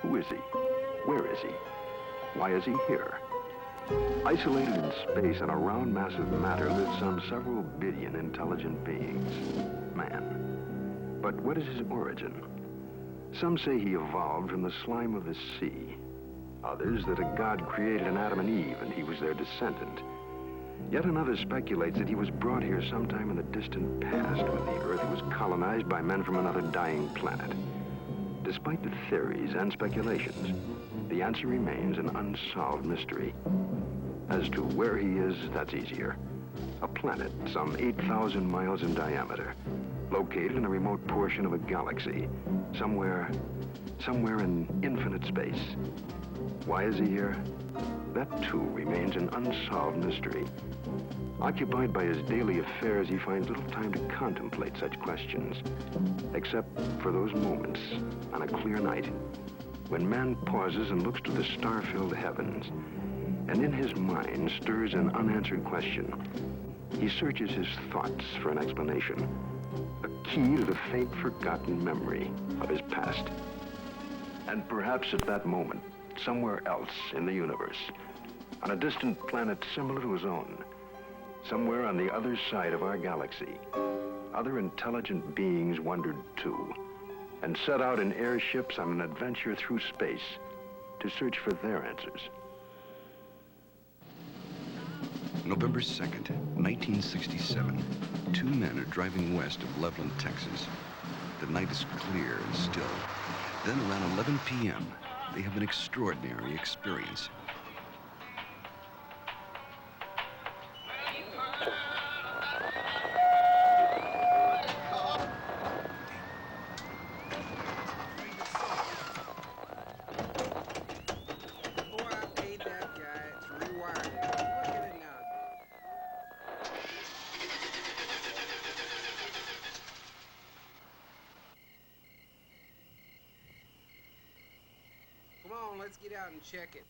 Who is he? Where is he? Why is he here? Isolated in space in a round mass of matter live some several billion intelligent beings. Man. But what is his origin? Some say he evolved from the slime of the sea. Others that a god created an Adam and Eve and he was their descendant. Yet another speculates that he was brought here sometime in the distant past when the Earth was colonized by men from another dying planet. Despite the theories and speculations, the answer remains an unsolved mystery. As to where he is, that's easier. A planet some 8,000 miles in diameter, located in a remote portion of a galaxy, somewhere in infinite space. Why is he here? That too remains an unsolved mystery. Occupied by his daily affairs, he finds little time to contemplate such questions, except for those moments on a clear night when man pauses and looks to the star-filled heavens, and in his mind stirs an unanswered question. He searches his thoughts for an explanation, a key to the faint, forgotten memory of his past. And perhaps at that moment, somewhere else in the universe, on a distant planet similar to his own, somewhere on the other side of our galaxy, other intelligent beings wondered too, and set out in airships on an adventure through space to search for their answers. November 2nd, 1967. Two men are driving west of Loveland, Texas. The night is clear and still. Then around 11 p.m., they have an extraordinary experience. Let's get out and check it.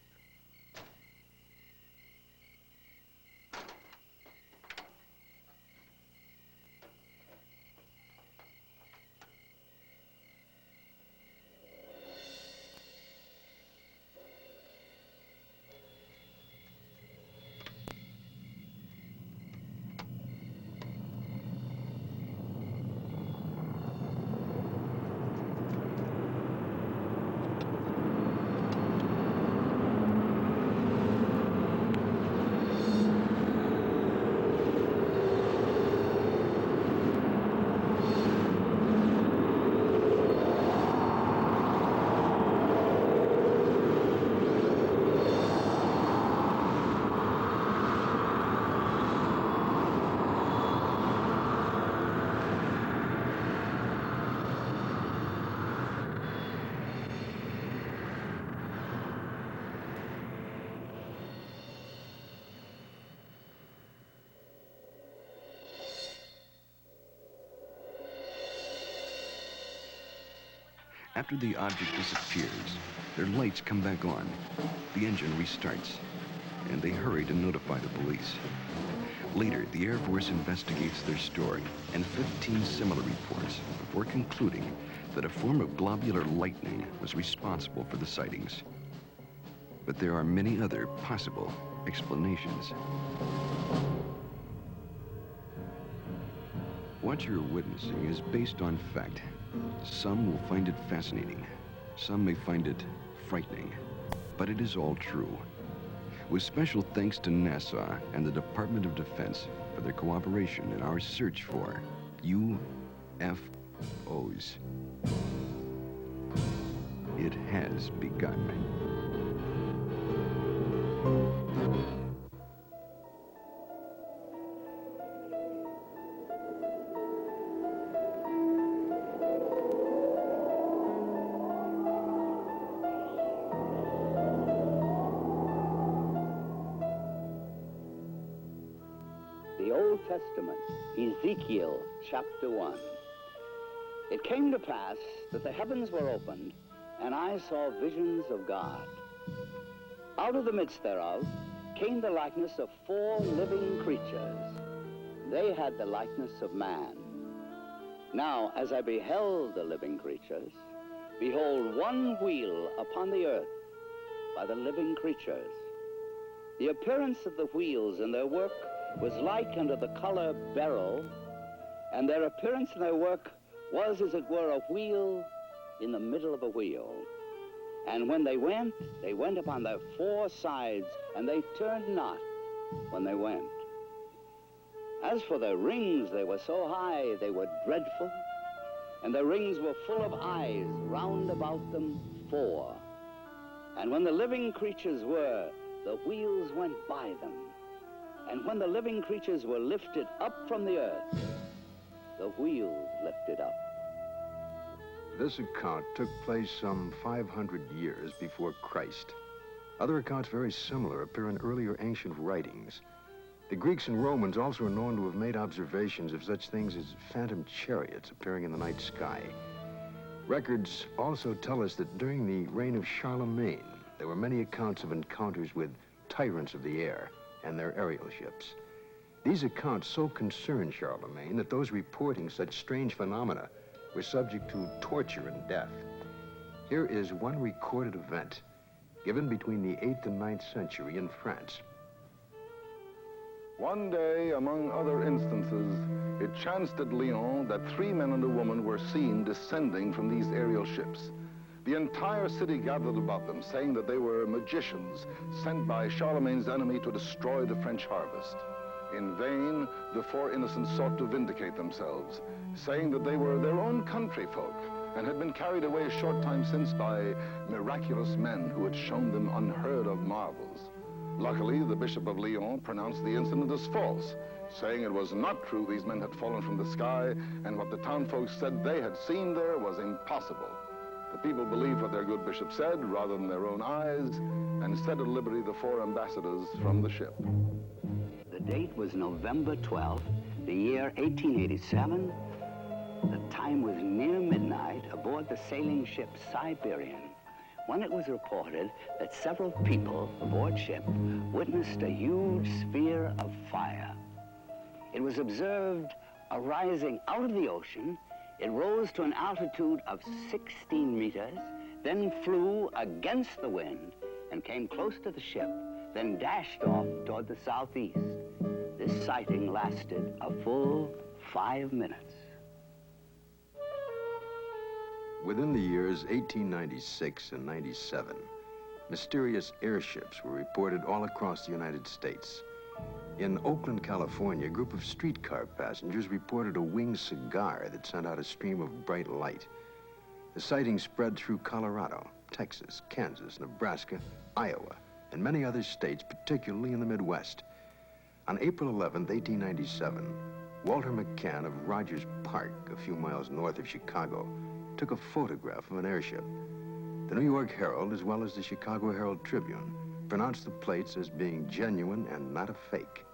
After the object disappears, their lights come back on. The engine restarts, and they hurry to notify the police. Later, the Air Force investigates their story and 15 similar reports before concluding that a form of globular lightning was responsible for the sightings. But there are many other possible explanations. What you're witnessing is based on fact. Some will find it fascinating. Some may find it frightening. But it is all true. With special thanks to NASA and the Department of Defense for their cooperation in our search for UFOs. It has begun. The Old Testament, Ezekiel chapter 1. It came to pass that the heavens were opened, and I saw visions of God. Out of the midst thereof came the likeness of 4 living creatures. They had the likeness of man. Now, as I beheld the living creatures, behold, one wheel upon the earth by the living creatures. The appearance of the wheels and their work was like unto the color beryl, and their appearance and their work was, as it were, a wheel in the middle of a wheel. And when they went upon their four sides, and they turned not when they went. As for their rings, they were so high, they were dreadful, and their rings were full of eyes, round about them four. And when the living creatures were, the wheels went by them. And when the living creatures were lifted up from the earth, the wheels lifted up. This account took place some 500 years before Christ. Other accounts very similar appear in earlier ancient writings. The Greeks and Romans also are known to have made observations of such things as phantom chariots appearing in the night sky. Records also tell us that during the reign of Charlemagne, there were many accounts of encounters with tyrants of the air and their aerial ships. These accounts so concerned Charlemagne that those reporting such strange phenomena were subject to torture and death. Here is one recorded event given between the 8th and 9th century in France. One day, among other instances, it chanced at Lyon that 3 men and a woman were seen descending from these aerial ships. The entire city gathered about them, saying that they were magicians sent by Charlemagne's enemy to destroy the French harvest. In vain, the 4 innocents sought to vindicate themselves, saying that they were their own country folk and had been carried away a short time since by miraculous men who had shown them unheard of marvels. Luckily, the Bishop of Lyon pronounced the incident as false, saying it was not true these men had fallen from the sky, and what the townfolk said they had seen there was impossible. The people believed what their good bishop said rather than their own eyes, and set at liberty the 4 ambassadors from the ship. The date was November 12th, the year 1887. The time was near midnight aboard the sailing ship Siberian, when it was reported that several people aboard ship witnessed a huge sphere of fire. It was observed arising out of the ocean. It rose to an altitude of 16 meters, then flew against the wind and came close to the ship, then dashed off toward the southeast. This sighting lasted a full 5 minutes. Within the years 1896 and 97, mysterious airships were reported all across the United States. In Oakland, California, a group of streetcar passengers reported a winged cigar that sent out a stream of bright light. The sighting spread through Colorado, Texas, Kansas, Nebraska, Iowa, and many other states, particularly in the Midwest. On April 11, 1897, Walter McCann of Rogers Park, a few miles north of Chicago, took a photograph of an airship. The New York Herald, as well as the Chicago Herald Tribune, pronounced the plates as being genuine and not a fake.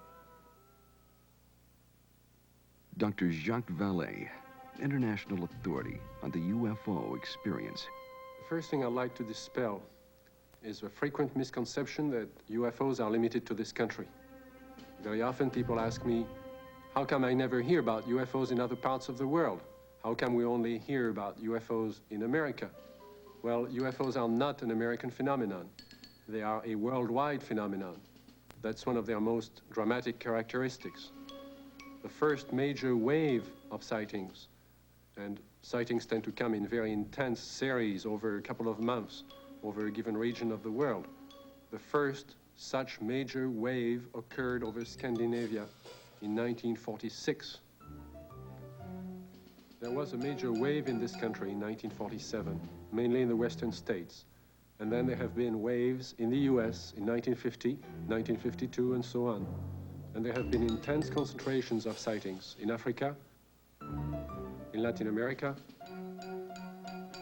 Dr. Jacques Vallée, international authority on the UFO experience. The first thing I'd like to dispel is a frequent misconception that UFOs are limited to this country. Very often people ask me, how come I never hear about UFOs in other parts of the world? How come we only hear about UFOs in America? Well, UFOs are not an American phenomenon. They are a worldwide phenomenon. That's one of their most dramatic characteristics. The first major wave of sightings, and sightings tend to come in very intense series over a couple of months, over a given region of the world. The first such major wave occurred over Scandinavia in 1946. There was a major wave in this country in 1947, mainly in the western states. And then there have been waves in the US in 1950, 1952, and so on. And there have been intense concentrations of sightings in Africa, in Latin America,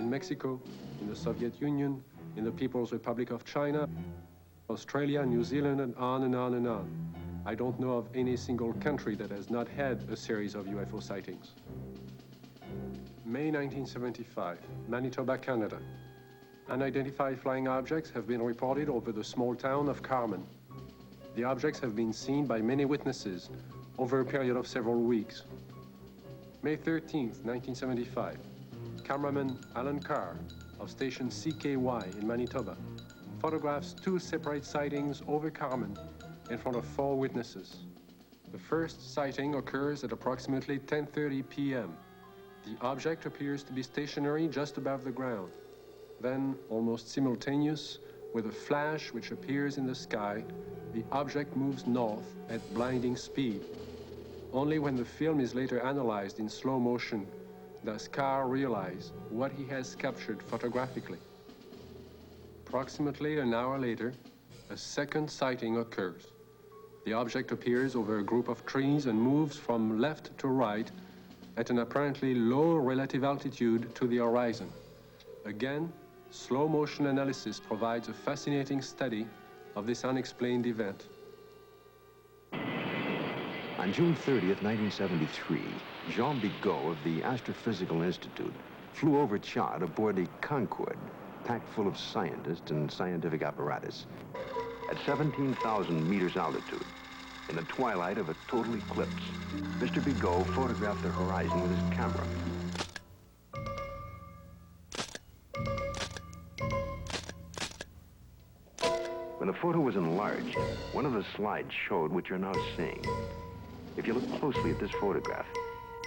in Mexico, in the Soviet Union, in the People's Republic of China, Australia, New Zealand, and on and on and on. I don't know of any single country that has not had a series of UFO sightings. May 1975, Manitoba, Canada. Unidentified flying objects have been reported over the small town of Carmen. The objects have been seen by many witnesses over a period of several weeks. May 13th, 1975, cameraman Alan Carr of station CKY in Manitoba, photographs two separate sightings over Carmen in front of 4 witnesses. The first sighting occurs at approximately 10:30 p.m. The object appears to be stationary just above the ground. Then, almost simultaneous, with a flash which appears in the sky, the object moves north at blinding speed. Only when the film is later analyzed in slow motion does Carr realize what he has captured photographically. Approximately an hour later, a second sighting occurs. The object appears over a group of trees and moves from left to right at an apparently low relative altitude to the horizon. Again, slow motion analysis provides a fascinating study of this unexplained event. On June 30th, 1973, Jean Bigot of the Astrophysical Institute flew over Chad aboard the Concorde, packed full of scientists and scientific apparatus. At 17,000 meters altitude, in the twilight of a total eclipse, Mr. Bigot photographed the horizon with his camera. When the photo was enlarged, one of the slides showed what you're now seeing. If you look closely at this photograph,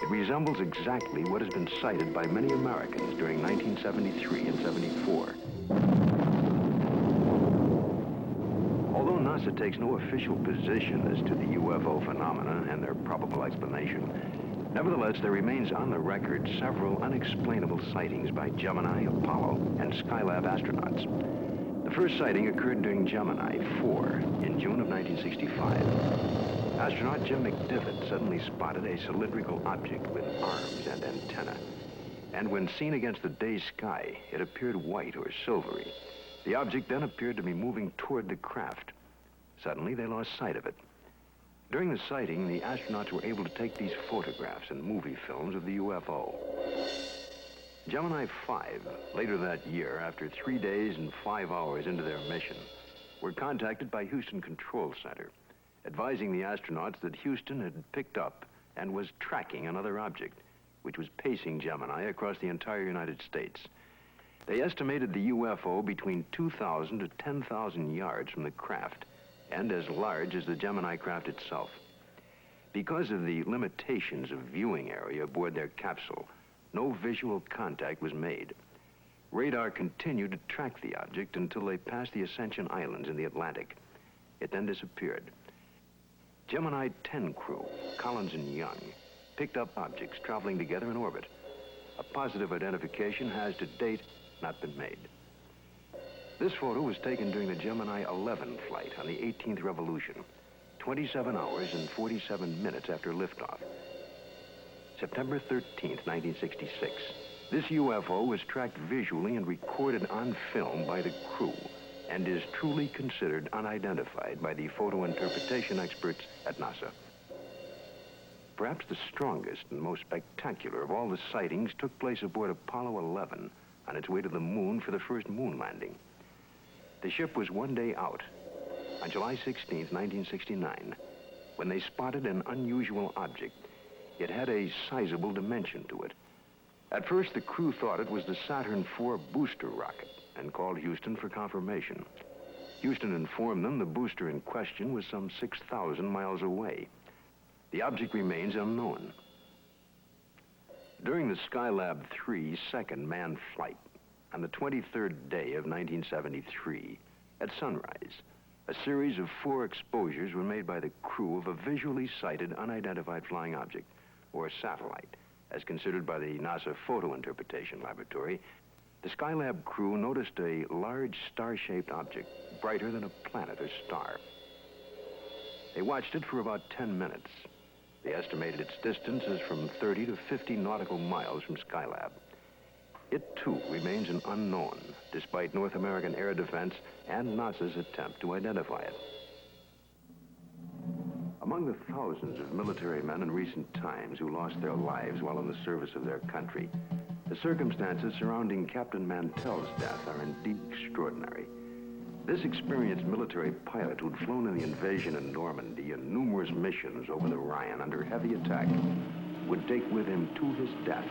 it resembles exactly what has been cited by many Americans during 1973 and 74. Although NASA takes no official position as to the UFO phenomena and their probable explanation, nevertheless, there remains on the record several unexplainable sightings by Gemini, Apollo, and Skylab astronauts. The first sighting occurred during Gemini 4 in June of 1965. Astronaut Jim McDivitt suddenly spotted a cylindrical object with arms and antenna. And when seen against the day sky, it appeared white or silvery. The object then appeared to be moving toward the craft. Suddenly, they lost sight of it. During the sighting, the astronauts were able to take these photographs and movie films of the UFO. Gemini 5, later that year, after 3 days and 5 hours into their mission, were contacted by Houston Control Center, advising the astronauts that Houston had picked up and was tracking another object, which was pacing Gemini across the entire United States. They estimated the UFO between 2,000 to 10,000 yards from the craft, and as large as the Gemini craft itself. Because of the limitations of viewing area aboard their capsule, no visual contact was made. Radar continued to track the object until they passed the Ascension Islands in the Atlantic. It then disappeared. Gemini 10 crew, Collins and Young, picked up objects traveling together in orbit. A positive identification has to date not been made. This photo was taken during the Gemini 11 flight on the 18th revolution, 27 hours and 47 minutes after liftoff. September 13th, 1966. This UFO was tracked visually and recorded on film by the crew, and is truly considered unidentified by the photo interpretation experts at NASA. Perhaps the strongest and most spectacular of all the sightings took place aboard Apollo 11 on its way to the moon for the first moon landing. The ship was 1 day out, on July 16, 1969, when they spotted an unusual object. It had a sizable dimension to it. At first, the crew thought it was the Saturn IV booster rocket and called Houston for confirmation. Houston informed them the booster in question was some 6,000 miles away. The object remains unknown. During the Skylab 3 second manned flight, on the 23rd day of 1973, at sunrise, a series of 4 exposures were made by the crew of a visually sighted unidentified flying object, or satellite, as considered by the NASA Photo Interpretation Laboratory. The Skylab crew noticed a large star-shaped object, brighter than a planet or star. They watched it for about 10 minutes. They estimated its distance as from 30 to 50 nautical miles from Skylab. It, too, remains an unknown, despite North American air defense and NASA's attempt to identify it. Among the thousands of military men in recent times who lost their lives while in the service of their country, the circumstances surrounding Captain Mantell's death are indeed extraordinary. This experienced military pilot who'd flown in the invasion in Normandy and numerous missions over the Rhine under heavy attack would take with him to his death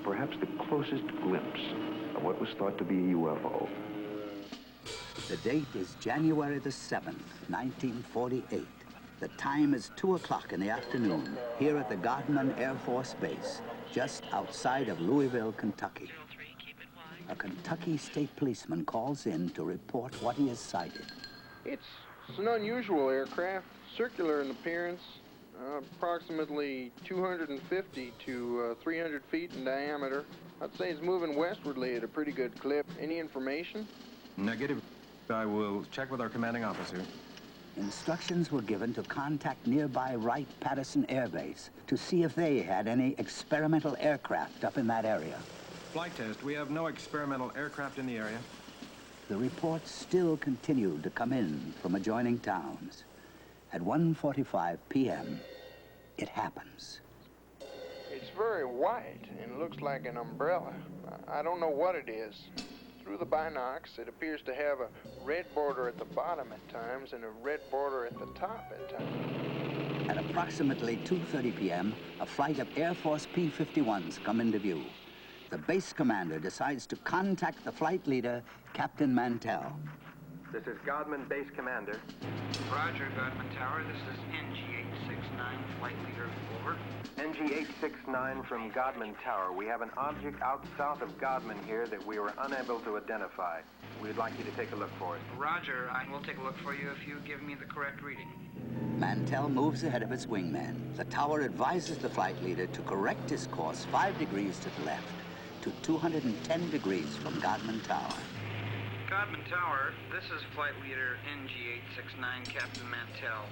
perhaps the closest glimpse of what was thought to be a UFO. The date is January the 7th, 1948. The time is 2 o'clock in the afternoon here at the Godman Air Force Base, just outside of Louisville, Kentucky. A Kentucky state policeman calls in to report what he has sighted. It's an unusual aircraft, circular in appearance, approximately 250 to 300 feet in diameter. I'd say it's moving westwardly at a pretty good clip. Any information? Negative. I will check with our commanding officer. Instructions were given to contact nearby Wright-Patterson Air Base to see if they had any experimental aircraft up in that area. Flight test. We have no experimental aircraft in the area. The reports still continued to come in from adjoining towns. At 1:45 p.m., it happens. It's very white and looks like an umbrella. I don't know what it is. Through the binocs, it appears to have a red border at the bottom at times and a red border at the top at times. At approximately 2:30 p.m., a flight of Air Force P-51s come into view. The base commander decides to contact the flight leader, Captain Mantell. This is Godman Base Commander. Roger, Godman Tower. This is NG-869, flight leader. Over. NG-869 from Godman Tower. We have an object out south of Godman here that we were unable to identify. We'd like you to take a look for it. Roger, I will take a look for you if you give me the correct reading. Mantell moves ahead of his wingman. The tower advises the flight leader to correct his course 5 degrees to the left to 210 degrees from Godman Tower. Godman Tower, this is flight leader NG-869, Captain Mantell.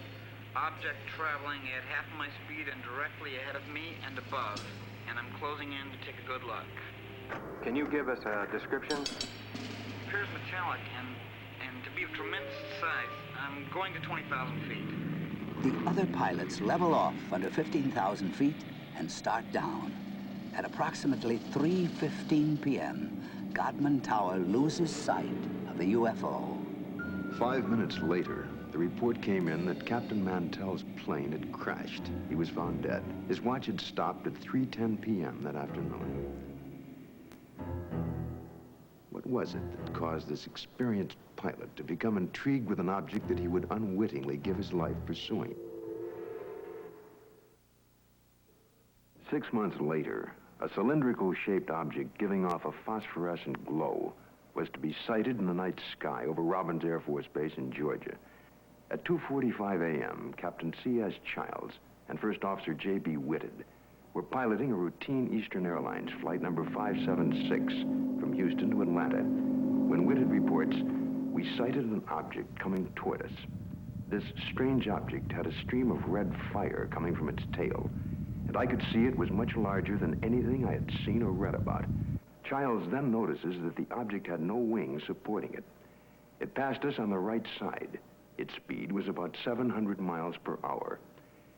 Object traveling at half my speed and directly ahead of me and above, and I'm closing in to take a good look. Can you give us a description? Appears metallic and to be of tremendous size. I'm going to 20,000 feet. The other pilots level off under 15,000 feet and start down. At approximately 3:15 p.m., Godman Tower loses sight of the UFO. 5 minutes later, the report came in that Captain Mantell's plane had crashed. He was found dead. His watch had stopped at 3:10 p.m. that afternoon. What was it that caused this experienced pilot to become intrigued with an object that he would unwittingly give his life pursuing? 6 months later, a cylindrical-shaped object giving off a phosphorescent glow was to be sighted in the night sky over Robbins Air Force Base in Georgia. At 2:45 a.m., Captain C.S. Childs and First Officer J.B. Whitted were piloting a routine Eastern Airlines flight number 576 from Houston to Atlanta. When Whitted reports, we sighted an object coming toward us. This strange object had a stream of red fire coming from its tail, and I could see it was much larger than anything I had seen or read about. Childs then notices that the object had no wings supporting it. It passed us on the right side. Its speed was about 700 miles per hour,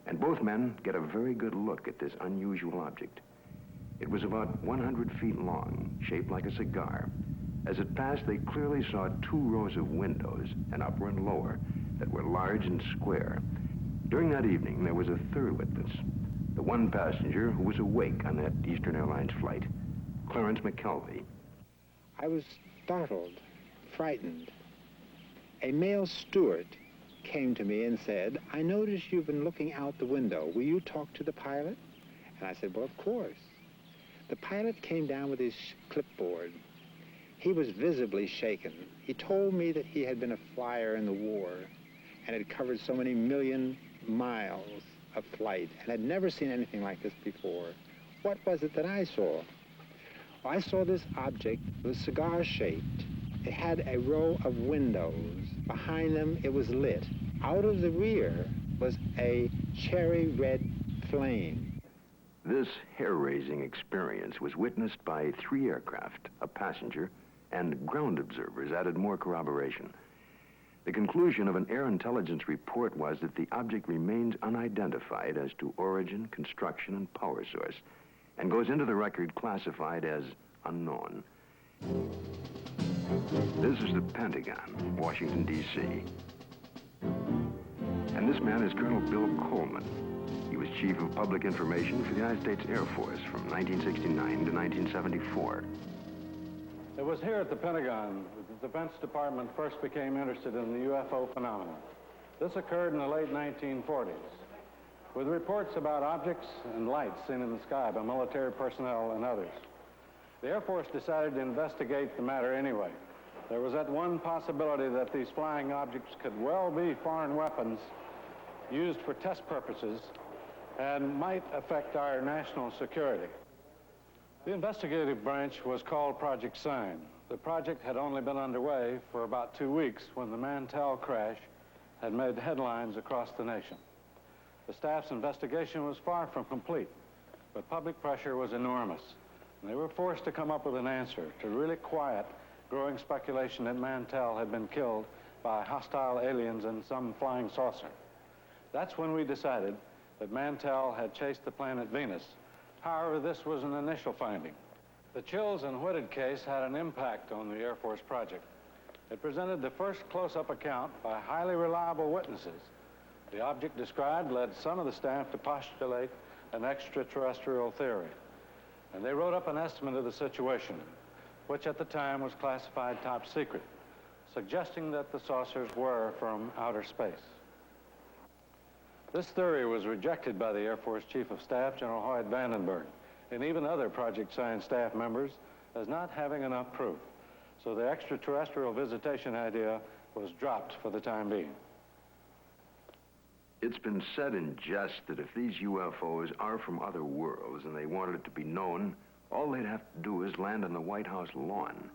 and both men get a very good look at this unusual object. It was about 100 feet long, shaped like a cigar. As it passed, they clearly saw 2 rows of windows, an upper and lower, that were large and square. During that evening, there was a third witness, the one passenger who was awake on that Eastern Airlines flight, Clarence McKelvey. I was startled, frightened. A male steward came to me and said, "I noticed you've been looking out the window. Will you talk to the pilot?" And I said, "Well, of course." The pilot came down with his clipboard. He was visibly shaken. He told me that he had been a flyer in the war and had covered so many million miles of flight and had never seen anything like this before. What was it that I saw? I saw this object. It was cigar-shaped. It had a row of windows. Behind them, it was lit. Out of the rear was a cherry red flame. This hair-raising experience was witnessed by 3 aircraft, a passenger, and ground observers added more corroboration. The conclusion of an air intelligence report was that the object remains unidentified as to origin, construction, and power source, and goes into the record classified as unknown. This is the Pentagon, Washington, D.C. And this man is Colonel Bill Coleman. He was Chief of Public Information for the United States Air Force from 1969 to 1974. It was here at the Pentagon that the Defense Department first became interested in the UFO phenomenon. This occurred in the late 1940s, with reports about objects and lights seen in the sky by military personnel and others. The Air Force decided to investigate the matter anyway. There was that one possibility that these flying objects could well be foreign weapons used for test purposes and might affect our national security. The investigative branch was called Project Sign. The project had only been underway for about 2 weeks when the Mantell crash had made headlines across the nation. The staff's investigation was far from complete, but public pressure was enormous, and they were forced to come up with an answer to really quiet growing speculation that Mantell had been killed by hostile aliens in some flying saucer. That's when we decided that Mantell had chased the planet Venus. However, this was an initial finding. The Chills and Whitted case had an impact on the Air Force project. It presented the first close-up account by highly reliable witnesses. The object described led some of the staff to postulate an extraterrestrial theory. And they wrote up an estimate of the situation, which at the time was classified top secret, suggesting that the saucers were from outer space. This theory was rejected by the Air Force Chief of Staff, General Hoyt Vandenberg, and even other Project Sign staff members as not having enough proof. So the extraterrestrial visitation idea was dropped for the time being. It's been said in jest that if these UFOs are from other worlds and they wanted it to be known, all they'd have to do is land on the White House lawn.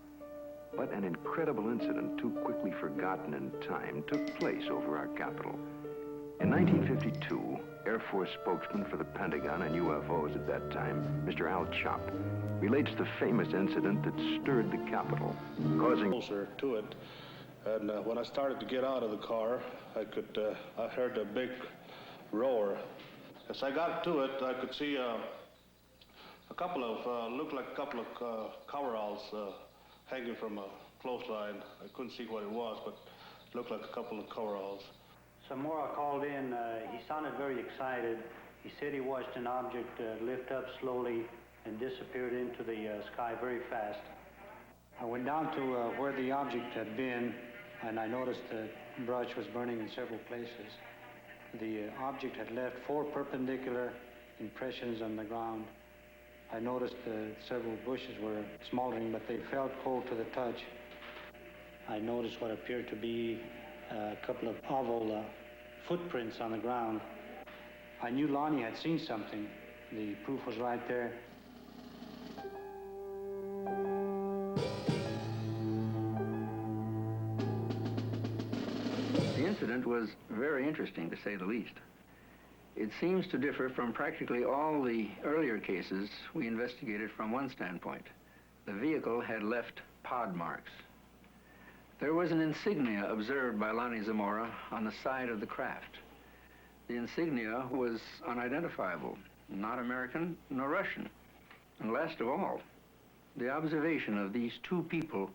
But an incredible incident, too quickly forgotten in time, took place over our Capitol. In 1952, Air Force spokesman for the Pentagon and UFOs at that time, Mr. Al Chop, relates the famous incident that stirred the Capitol, causing... Closer to it, and when I started to get out of the car, I heard a big roar. As I got to it, I could see looked like a couple of coveralls hanging from a clothesline. I couldn't see what it was, but it looked like a couple of coveralls. Samora called in. He sounded very excited. He said he watched an object lift up slowly and disappeared into the sky very fast. I went down to where the object had been, and I noticed the brush was burning in several places. The object had left 4 perpendicular impressions on the ground. I noticed several bushes were smoldering, but they felt cold to the touch. I noticed what appeared to be a couple of oval footprints on the ground. I knew Lonnie had seen something. The proof was right there. The incident was very interesting, to say the least. It seems to differ from practically all the earlier cases we investigated from one standpoint. The vehicle had left pod marks. There was an insignia observed by Lonnie Zamora on the side of the craft. The insignia was unidentifiable, not American nor Russian. And last of all, the observation of these 2 people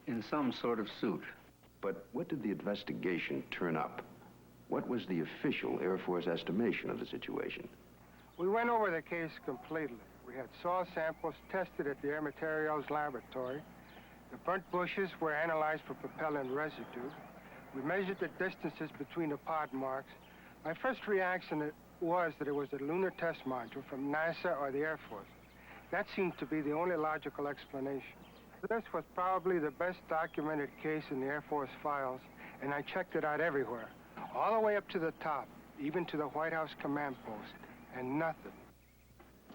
in some sort of suit. But what did the investigation turn up? What was the official Air Force estimation of the situation? We went over the case completely. We had soil samples tested at the Air Materials Laboratory. The burnt bushes were analyzed for propellant residue. We measured the distances between the pod marks. My first reaction was that it was a lunar test module from NASA or the Air Force. That seemed to be the only logical explanation. This was probably the best documented case in the Air Force files, and I checked it out everywhere, all the way up to the top, even to the White House command post, and nothing.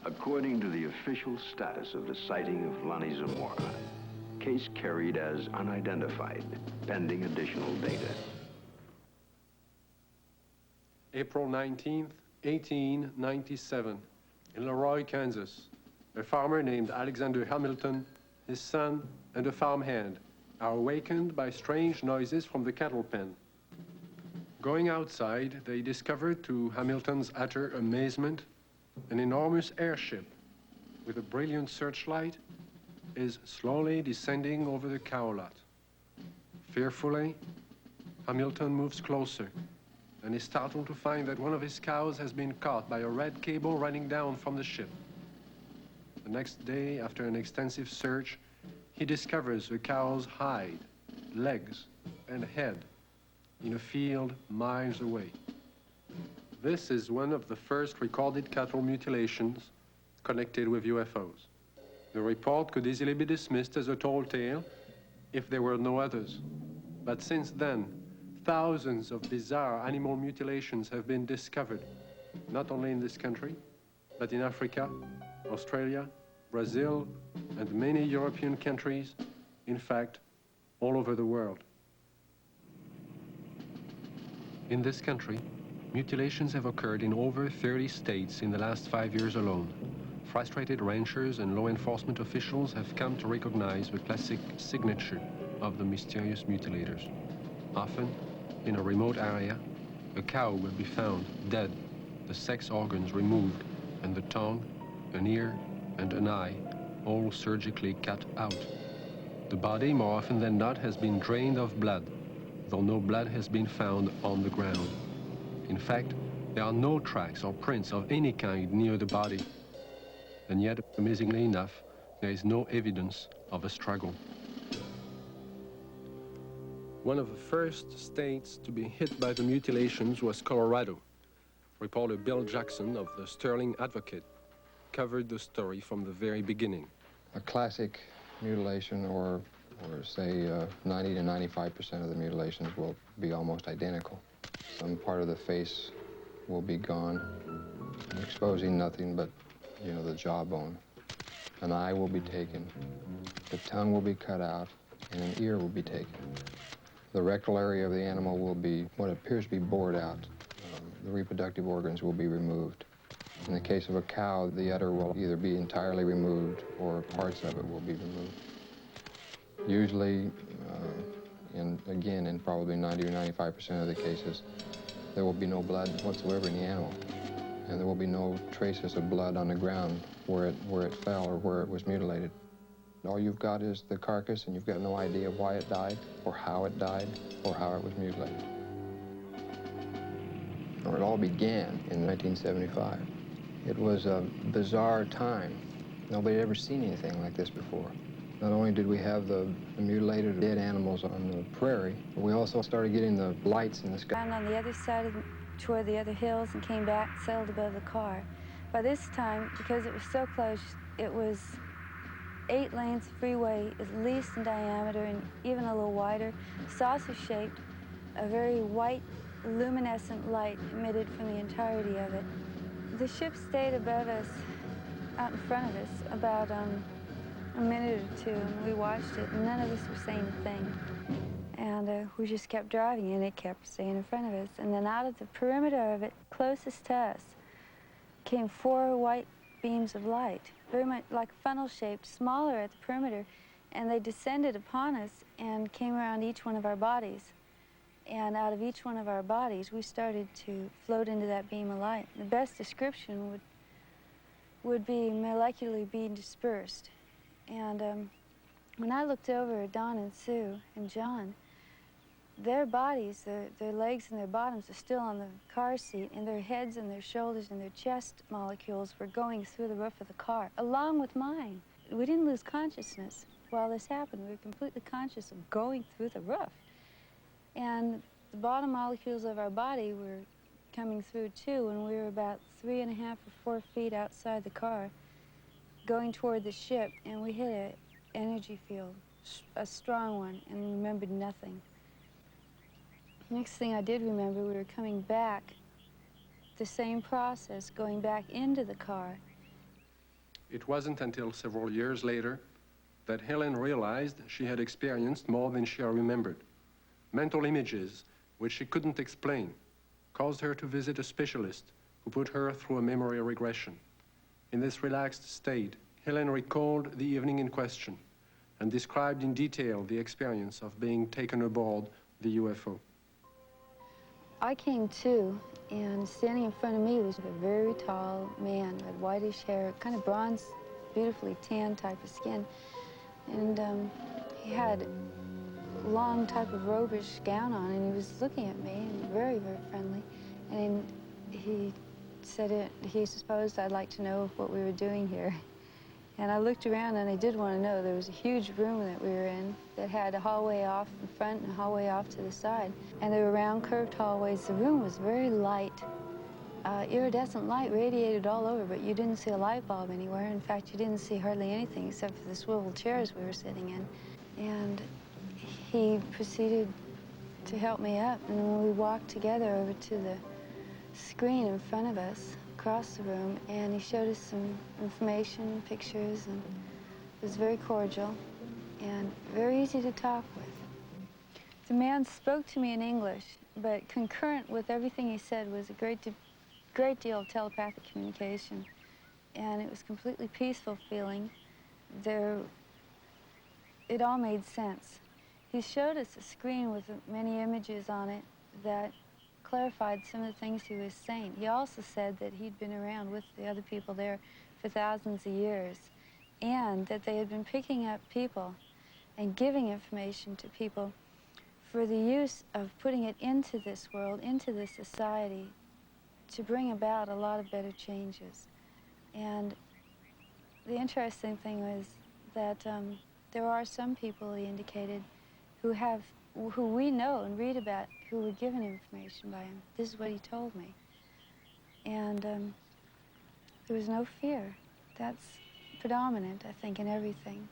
According to the official status of the sighting of Lonnie Zamora, case carried as unidentified, pending additional data. April 19th, 1897, in Leroy, Kansas, a farmer named Alexander Hamilton, his son, and a farmhand are awakened by strange noises from the cattle pen. Going outside, they discovered, to Hamilton's utter amazement, an enormous airship with a brilliant searchlight is slowly descending over the cow lot. Fearfully, Hamilton moves closer and is startled to find that one of his cows has been caught by a red cable running down from the ship. The next day, after an extensive search, he discovers a cow's hide, legs, and head in a field miles away. This is one of the first recorded cattle mutilations connected with UFOs. The report could easily be dismissed as a tall tale if there were no others. But since then, thousands of bizarre animal mutilations have been discovered, not only in this country, but in Africa, Australia, Brazil, and many European countries, in fact, all over the world. In this country, mutilations have occurred in over 30 states in the last 5 years alone. Frustrated ranchers and law enforcement officials have come to recognize the classic signature of the mysterious mutilators. Often, in a remote area, a cow will be found dead, the sex organs removed, and the tongue, an ear, and an eye all surgically cut out. The body, more often than not, has been drained of blood, though no blood has been found on the ground. In fact, there are no tracks or prints of any kind near the body. And yet, amazingly enough, there is no evidence of a struggle. One of the first states to be hit by the mutilations was Colorado. Reporter Bill Jackson of the Sterling Advocate covered the story from the very beginning. A classic mutilation, or say 90 to 95% of the mutilations will be almost identical. Some part of the face will be gone, exposing nothing but, you know, the jawbone. An eye will be taken, the tongue will be cut out, and an ear will be taken. The rectal area of the animal will be what appears to be bored out. The reproductive organs will be removed. In the case of a cow, the udder will either be entirely removed or parts of it will be removed. Usually, in probably 90 or 95% of the cases, there will be no blood whatsoever in the animal. And there will be no traces of blood on the ground where it fell or where it was mutilated. All you've got is the carcass, and you've got no idea why it died, or how it died, or how it was mutilated. It all began in 1975. It was a bizarre time. Nobody had ever seen anything like this before. Not only did we have the mutilated dead animals on the prairie, but we also started getting the lights in the sky. Found on the other side toward the other hills and came back, sailed above the car. By this time, because it was so close, it was 8 lanes freeway, at least in diameter and even a little wider, saucer-shaped, a very white, luminescent light emitted from the entirety of it. The ship stayed above us, out in front of us, about a minute or two, and we watched it, and none of us were saying a thing. And we just kept driving, and it kept staying in front of us. And then out of the perimeter of it, closest to us, came 4 white beams of light, very much like funnel-shaped, smaller at the perimeter, and they descended upon us and came around each one of our bodies. And out of each one of our bodies, we started to float into that beam of light. The best description would be molecularly being dispersed. And when I looked over at Don and Sue and John, their bodies, their legs and their bottoms are still on the car seat, and their heads and their shoulders and their chest molecules were going through the roof of the car, along with mine. We didn't lose consciousness while this happened. We were completely conscious of going through the roof. And the bottom molecules of our body were coming through too, and we were about 3.5 or 4 feet outside the car, going toward the ship, and we hit an energy field, a strong one, and remembered nothing. Next thing I did remember, we were coming back, the same process, going back into the car. It wasn't until several years later that Helen realized she had experienced more than she remembered. Mental images, which she couldn't explain, caused her to visit a specialist who put her through a memory regression. In this relaxed state, Helen recalled the evening in question and described in detail the experience of being taken aboard the UFO. I came to, and standing in front of me was a very tall man with whitish hair, kind of bronze, beautifully tan type of skin. And he had a long type of robish gown on, and he was looking at me, and very, very friendly. And he said he supposed I'd like to know what we were doing here. And I looked around and I did want to know. There was a huge room that we were in that had a hallway off in front and a hallway off to the side. And there were round curved hallways. The room was very light. Iridescent light radiated all over, but you didn't see a light bulb anywhere. In fact, you didn't see hardly anything except for the swivel chairs we were sitting in. And he proceeded to help me up. And when we walked together over to the screen in front of us, across the room, and he showed us some information, pictures, and it was very cordial and very easy to talk with. The man spoke to me in English, but concurrent with everything he said was a great deal of telepathic communication, and it was completely peaceful feeling. It all made sense. He showed us a screen with many images on it that clarified some of the things he was saying. He also said that he'd been around with the other people there for thousands of years, and that they had been picking up people and giving information to people for the use of putting it into this world, into this society, to bring about a lot of better changes. And the interesting thing was that there are some people, he indicated, who we know and read about, who were given information by him. This is what he told me. And there was no fear. That's predominant, I think, in everything.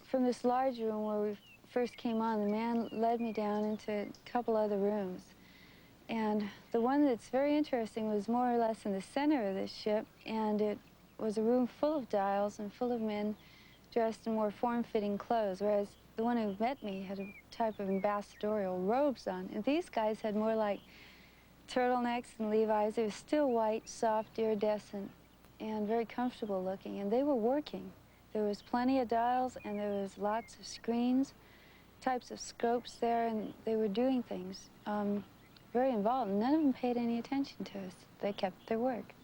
From this large room where we first came on, the man led me down into a couple other rooms. And the one that's very interesting was more or less in the center of this ship, and it was a room full of dials and full of men dressed in more form-fitting clothes, whereas the one who met me had a type of ambassadorial robes on. And these guys had more like turtlenecks and Levi's. They were still white, soft, iridescent, and very comfortable looking. And they were working. There was plenty of dials, and there was lots of screens, types of scopes there, and they were doing things very involved. None of them paid any attention to us. They kept their work.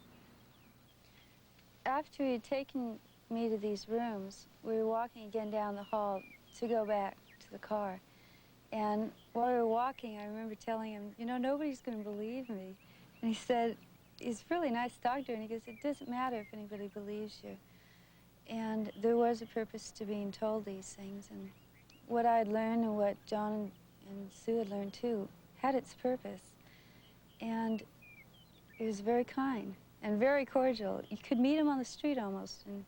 After he had taken me to these rooms, we were walking again down the hall to go back to the car. And while we were walking, I remember telling him, you know, nobody's going to believe me. And he said, he's a really nice doctor, and he goes, it doesn't matter if anybody believes you. And there was a purpose to being told these things. And what I had learned and what John and Sue had learned too had its purpose. And he was very kind and very cordial. You could meet him on the street almost and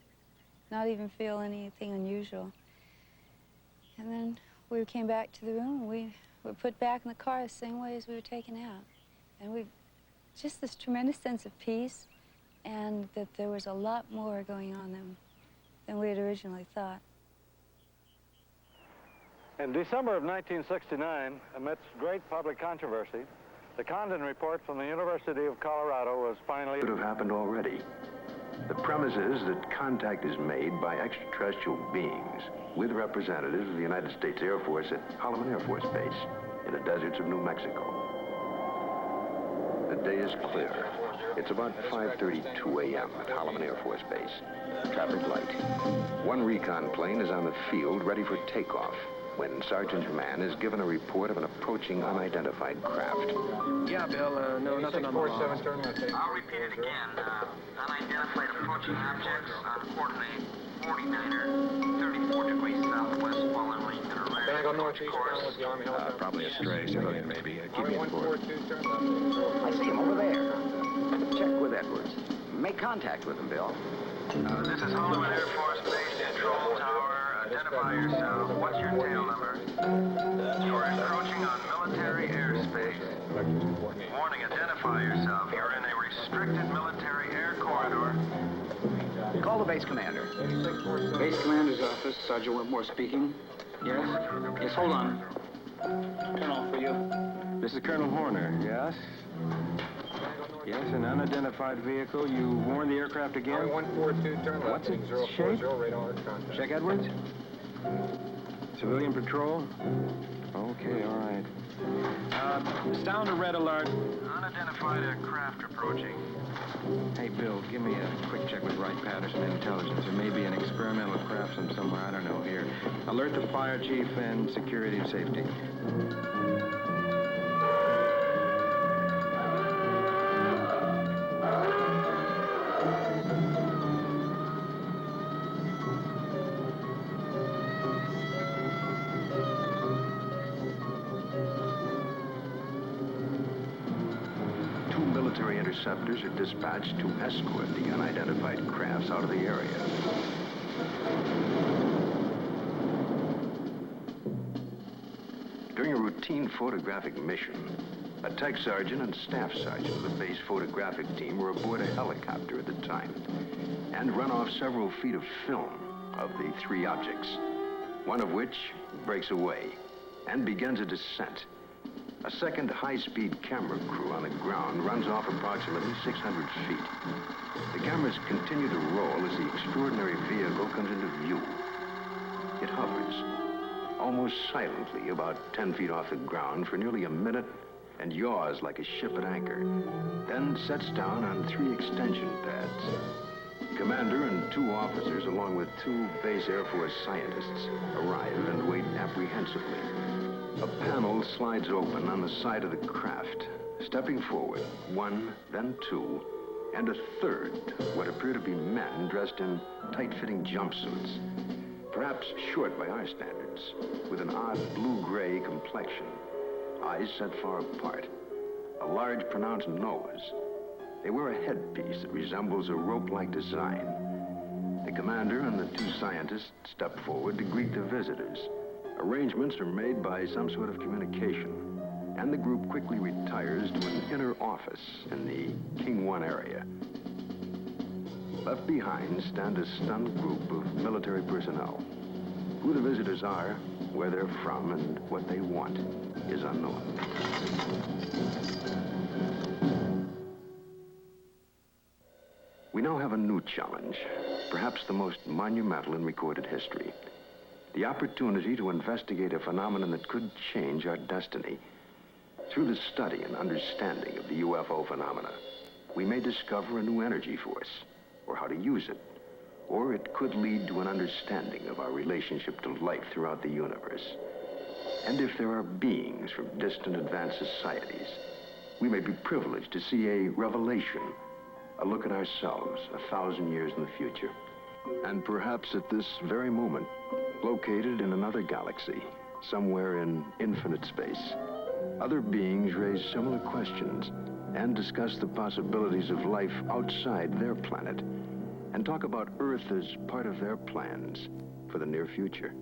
not even feel anything unusual. And then we came back to the room, and we were put back in the car the same way as we were taken out. And just this tremendous sense of peace, and that there was a lot more going on than we had originally thought. In December of 1969, amidst great public controversy, the Condon report from the University of Colorado was finally... Could have happened already. The premise is that contact is made by extraterrestrial beings with representatives of the United States Air Force at Holloman Air Force Base in the deserts of New Mexico. The day is clear. It's about 5:32 a.m. at Holloman Air Force Base. Traffic light. One recon plane is on the field ready for takeoff when Sergeant Mann is given a report of an approaching unidentified craft. Yeah, Bill, no, nothing on the log. I'll repeat it again. Unidentified approaching objects on coordinate 49er, 34 degrees southwest, following Lincoln or Then I go northeast with the Army helicopter. Probably a stray civilian, maybe. Keep me informed. I see him over there. Check with Edwards. Make contact with him, Bill. This is Holloman Air Force Base Control Tower. Identify yourself. What's your tail number? You're encroaching on military airspace. Warning, identify yourself. You're in a restricted military air corridor. Call the base commander. Base commander's office, Sergeant Whitmore speaking. Yes? Yes, hold on. Colonel, for you. This is Colonel Horner, yes? Yes, an unidentified vehicle. You warned the aircraft again? 142, turn left. What's its 040, shape? radar contact. Check Edwards? Civilian patrol? Okay, all right. Sound a red alert. Unidentified aircraft approaching. Hey, Bill, give me a quick check with Wright-Patterson Intelligence. There may be an experimental craft from somewhere, I don't know, here. Alert the fire chief and security and safety. military interceptors are dispatched to escort the unidentified crafts out of the area. During a routine photographic mission, a tech sergeant and staff sergeant of the base photographic team were aboard a helicopter at the time and run off several feet of film of the three objects, one of which breaks away and begins a descent. A second high-speed camera crew on the ground runs off approximately 600 feet. The cameras continue to roll as the extraordinary vehicle comes into view. It hovers, almost silently, about 10 feet off the ground for nearly a minute and yaws like a ship at anchor, then sets down on 3 extension pads. Commander and 2 officers, along with 2 base Air Force scientists, arrive and wait apprehensively. A panel slides open on the side of the craft. Stepping forward, 1, then 2, and a third, what appear to be men dressed in tight-fitting jumpsuits, perhaps short by our standards, with an odd blue-gray complexion, eyes set far apart, a large pronounced nose. They wear a headpiece that resembles a rope-like design. The commander and the 2 scientists step forward to greet the visitors. Arrangements are made by some sort of communication, and the group quickly retires to an inner office in the King 1 area. Left behind stand a stunned group of military personnel. Who the visitors are, where they're from, and what they want is unknown. We now have a new challenge, perhaps the most monumental in recorded history. The opportunity to investigate a phenomenon that could change our destiny. Through the study and understanding of the UFO phenomena, we may discover a new energy force, or how to use it, or it could lead to an understanding of our relationship to life throughout the universe. And if there are beings from distant advanced societies, we may be privileged to see a revelation, a look at ourselves 1,000 years in the future. And perhaps at this very moment, located in another galaxy, somewhere in infinite space, other beings raise similar questions and discuss the possibilities of life outside their planet and talk about Earth as part of their plans for the near future.